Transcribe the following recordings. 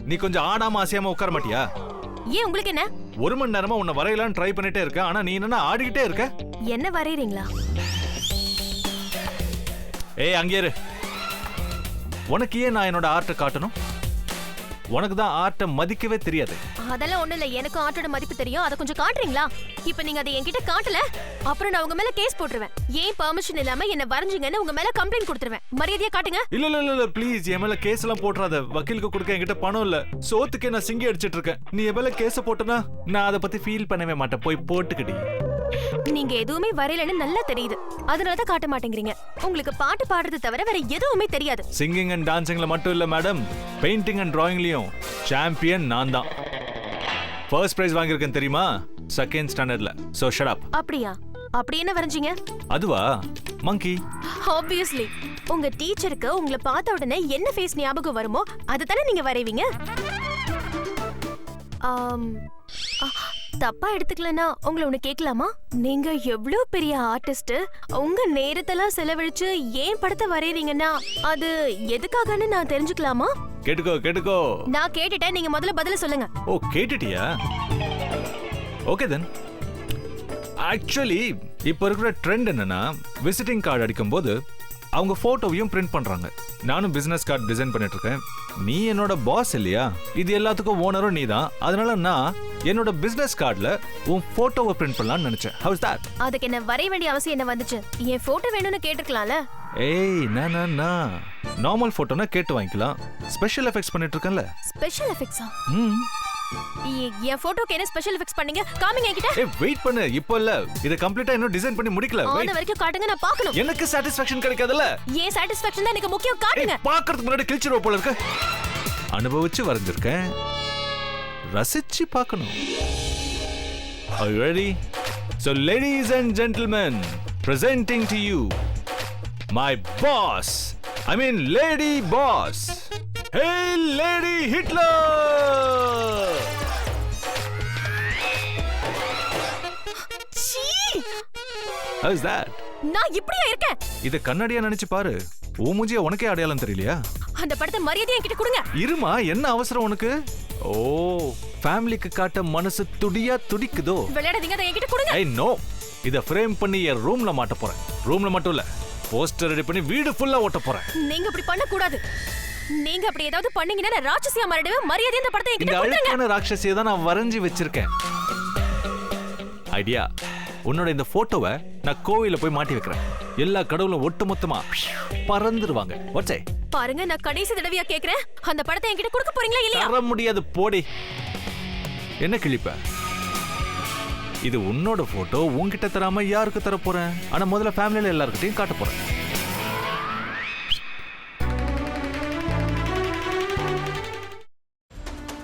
நீ கொஞ்சம் ஆடாம அசையாம உட்கார மாட்டியா? ஏன் உங்களுக்கு என்ன? 1 மணி நேரமா உன்னை வரையலாம் ட்ரை பண்ணிட்டே இருக்க. ஆனா நீ என்ன ஆடிக்கிட்டே இருக்க? என்ன வரையறீங்களா? ஏய் அங்கே இரு. உனக்கு ஏன் நான் என்னோட ஆர்ட்டை காட்டணும்? உனக்கு தான் ஆர்ட்டை மதிக்கவே தெரியாது. அதெல்லாம் ஒண்ணு இல்ல, எனக்கு ஆர்ட்டோட மதிப்பு தெரியும். அதை கொஞ்சம் காட்டுறீங்களா? இப்ப நீங்க அதை என்கிட்ட காட்டல, அப்புறம் நான் உங்க மேல கேஸ் போட்டுருவேன். ஏன் பெர்மிஷன் இல்லாம என்ன வரைஞ்சீங்கன்னு உங்க மேல கம்ப்ளைண்ட் கொடுத்துருவேன். மரியாதையா காட்டுங்க. இல்ல ப்ளீஸ், என் மேல கேஸ் எல்லாம் போட்டுறாத. வக்கீலுக்கு கொடுக்க என்கிட்ட பணம் இல்ல. சோத்துக்கே நான் சிங்கி அடிச்சிட்டு இருக்கேன். நீ என் மேல கேஸ போட்டனா நான் அதை பத்தி ஃபீல் பண்ணவே மாட்டேன். போய் போட்டுக்கிடி. நீங்க எதுவுமே வரையலன்னு நல்லா தெரியுது, அதனாலதான் காட்ட மாட்டேங்கிறீங்க. உங்களுக்கு பாட்டு பாடுறது தவிர வேற எதுவுமே தெரியாது. சிங்கிங் அண்ட் டான்சிங்ல மட்டும் இல்ல மேடம், பெயிண்டிங் அண்ட் டிராயிங்லயும் சாம்பியன் நான் தான். ஃபர்ஸ்ட் பிரைஸ் வாங்கியிருக்கேன் தெரியுமா? செகண்ட் ஸ்டாண்டர்ட்ல. So shut up. அப்படியா? அப்படி என்ன வரைஞ்சீங்க? அதுவா? மங்கி. ஆப்வியஸ்லி. உங்க டீச்சருக்கு உங்களை பார்த்த உடனே என்ன ஃபேஸ் ஞாபகம் வருமோ அதுதானே நீங்க வரைவீங்க. தப்பா எடுத்துக்கலனா உங்களை ஒண்ணு கேட்கலாமா? நீங்க எவ்வளவு பெரிய ஆர்டிஸ்ட், உங்க நேரத்தெல்லாம் செலவழிச்சு ஏன் படத்தை வரையறீங்கன்னா அது எதுக்காகன்னு நான் தெரிஞ்சுக்கலாமா? கேட்டுக்கோ. நான் கேட்டுட்டேன், நீங்க முதல்ல பதில சொல்லுங்க. ஓ கேட்டுட்டியா? Okay then. ஆக்சுவலி இப்ப இருக்கிற ட்ரெண்ட் என்னன்னா, விசிட்டிங் கார்டு அடிக்கும்போது அவங்க போட்டோவையும் பிரிண்ட் பண்றாங்க. நானும் பிசினஸ் கார்டு டிசைன் பண்ணிட்டு இருக்கேன். நீ என்னோட பாஸ் இல்லையா? இது எல்லாத்துக்கும் ஓனரும் நீ தான். அதனால நான் என்னோட பிசினஸ் கார்டுல உன் போட்டோவை பிரிண்ட் பண்ணலாம்னு நினைச்சேன். How is that? அதுக்கு என்ன வரைய வேண்டிய அவசியம் என்ன வந்துச்சு? என் போட்டோ வேணும்னு கேட்டிருக்கலாம்ல. ஏய் நான் நார்மல் போட்டோனா கேட்டு வாங்கிக்கலாம். ஸ்பெஷல் எஃபெக்ட்ஸ் பண்ணிட்டு இருக்கேன்ல. ஸ்பெஷல் எஃபெக்ட்ஸா? என் போட்டோக்கு என்ன ஸ்பெஷல் எஃபெக்ட்ஸ் பண்ணீங்க? காமிங்க என்கிட்ட. ஏய் வெயிட் பண்ணு, இப்போ இல்ல. இத கம்ப்ளீட்டா இன்னும் டிசைன் பண்ணி முடிக்கல. அந்த வரைக்கும் காட்டுங்க, நான் பார்க்கணும். எனக்கு சாட்டிஸ்ஃபேக்ஷன் கிடைக்காதல்ல. ஏன் சாட்டிஸ்ஃபேக்ஷன் தான் எனக்கு முக்கியம், காட்டுங்க. பார்க்கிறதுக்கு முன்னாடி கிழிச்சிரோ போல இருக்கு. அனுபவிச்சு வரைஞ்சிருக்கேன், ரசிச்சு பார்க்கணும். Are you ready? So ladies and gentlemen, presenting to you my boss. I mean lady boss. Hey lady Hitler. How is that? நான் இப்படியா இருக்கேன்? இத கண்ணாடியா நினைச்சு பாரு. ஓ மூஞ்சிய உனக்கே அடையாளம் தெரியலையா? அந்த படத்தை மரியாதையா என்கிட்ட கொடுங்க. இருமா, என்ன அவசரம் உனக்கு? ஓ ஃபேமிலிக்கு காட்ட மனசு துடியா துடிக்குதோ? விளையாடாதீங்க, அதை என்கிட்ட கொடுங்க. I know. இத ஃப்ரேம் பண்ணி என் ரூம்ல மாட்ட போறேன். ரூம்ல மட்டும் இல்ல, போஸ்டர் ரெடி பண்ணி வீடு ஃபுல்லா ஓட்ட போறேன். நீங்க அப்படி பண்ண கூடாது. நீங்க அப்படி ஏதாவது பண்ணீங்கன்னா நான் ராட்சசியா மாறிடுவேன். மரியாதையா இந்த படத்தை என்கிட்ட கொடுங்க. இந்த அழகான ராட்சசியை தான் நான் வரைஞ்சி வச்சிருக்கேன். ஐடியா, உன்னோட இந்த போட்டோவை நான் கோவில போய் மாட்டி வைக்கிறேன். எல்லா கடவுளும் ஒட்டுமொத்தமா பறந்துருவாங்க. வாட்ஸ் ஐ? பாருங்க, நான் கடைசி தடவையா கேக்குறேன், அந்த படத்தை என்கிட்ட கொடுக்க போறீங்களா இல்லையா? தர முடியாது, போடி. என்ன கிழிப்ப? இது உன்னோட போட்டோ, உன்கிட்ட தராம யாருக்கு தர போறேன்? ஆனா முதல்ல ஃபேமிலில எல்லார்கிட்டயும் காட்ட போறேன்.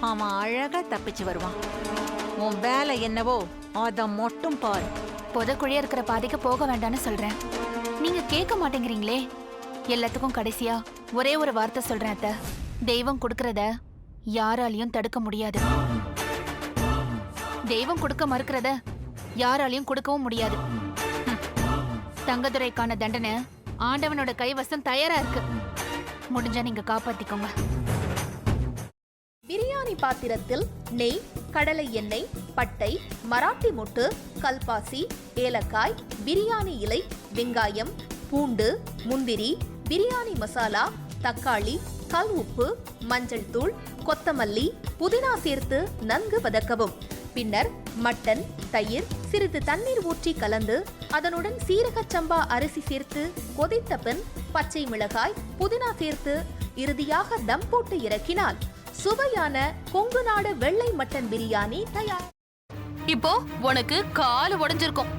அவன் அழகா தப்பிச்சு வருவான். உன் வேலை என்னவோ அத மட்டும் பாரு. புதக்குழியா இருக்கிற பாதைக்கு போக வேண்டாம்னு சொல்றேன், நீங்க கேட்க மாட்டேங்கிறீங்களே. எல்லாத்துக்கும் கடைசியா ஒரே ஒரு வார்த்தை சொல்றேன் அத்தை. தெய்வம் கொடுக்கறத யாராலையும் தடுக்க முடியாது. தெய்வம் கொடுக்க மறுக்கிறத யாராலையும் கொடுக்கவும் முடியாது. தங்கதுரைக்கான தண்டனை ஆண்டவனோட கைவசம் தயாரா இருக்கு. முடிஞ்சா நீங்க காப்பாத்திக்கோங்க. பிரியாணி பாத்திரத்தில் நெய், கடலை எண்ணெய், பட்டை, மராட்டி மொட்டு, கல்பாசி, ஏலக்காய், பிரியாணி இலை, வெங்காயம், பூண்டு, முந்திரி, பிரியாணி மசாலா, தக்காளி, கல் உப்பு, மஞ்சள் தூள், கொத்தமல்லி, புதினா சேர்த்து நன்கு வதக்கவும். பின்னர் மட்டன், தயிர், சிறிது தண்ணீர் ஊற்றி கலந்து அதனுடன் சீரக சம்பா அரிசி சேர்த்து கொதித்த பின் பச்சை மிளகாய், புதினா சேர்த்து இறுதியாக தம் போட்டு இறக்கினால் சுவையான கொங்கு நாடு வெள்ளை மட்டன் பிரியாணி தயார். இப்போ உனக்கு கால் உடைஞ்சிருக்கும்.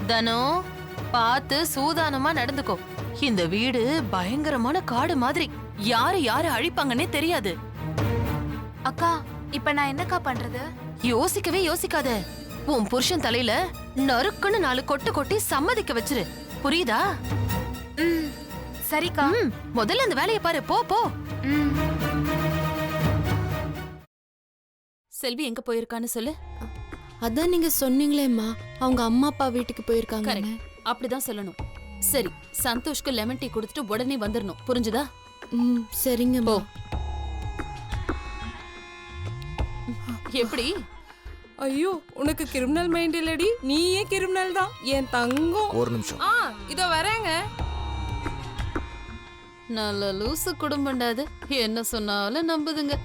தனோ, பார்த்து சூதானமா நடந்துக்கோ. இந்த வீடு பயங்கரமான காடு மாதிரி, யாரு யாரு அழிப்பாங்கன்னே தெரியாது. அக்கா, இப்ப நான் என்னக்கா பண்றது? யோசிக்கவே யோசிக்காத. உன் புருஷன் தலையில நறுக்குன்னு 4 கொட்டு கொட்டி சம்மதிக்க வச்சிரு. புரியுதா? சரிக்கா. முதல்ல அந்த வேலையை பாரு. போ போ. செல்வி எங்க போயிருக்கான்னு சொல்லு. அதான் நீங்க சொன்னீங்களேம்மா, அவங்க அம்மா அப்பா வீட்டுக்கு போயிருக்காங்க. அப்படிதான் சொல்லணும். சரி, சந்தோஷ்க்கு லெமன் டீ கொடுத்துட்டு உடனே வந்துடணும். புரிஞ்சுதா? சரிங்க. போ. எப்படி? ஐயோ உனக்கு கிரிமினல் மைண்ட் இல்லடி, நீயே கிரிமினல் தான் என் தங்கம். ஒரு நிமிஷம். இதோ வரேங்க. நல்ல லூசு குடும்பம்டா அது. என்ன சொன்னாலும் நம்புதுங்க.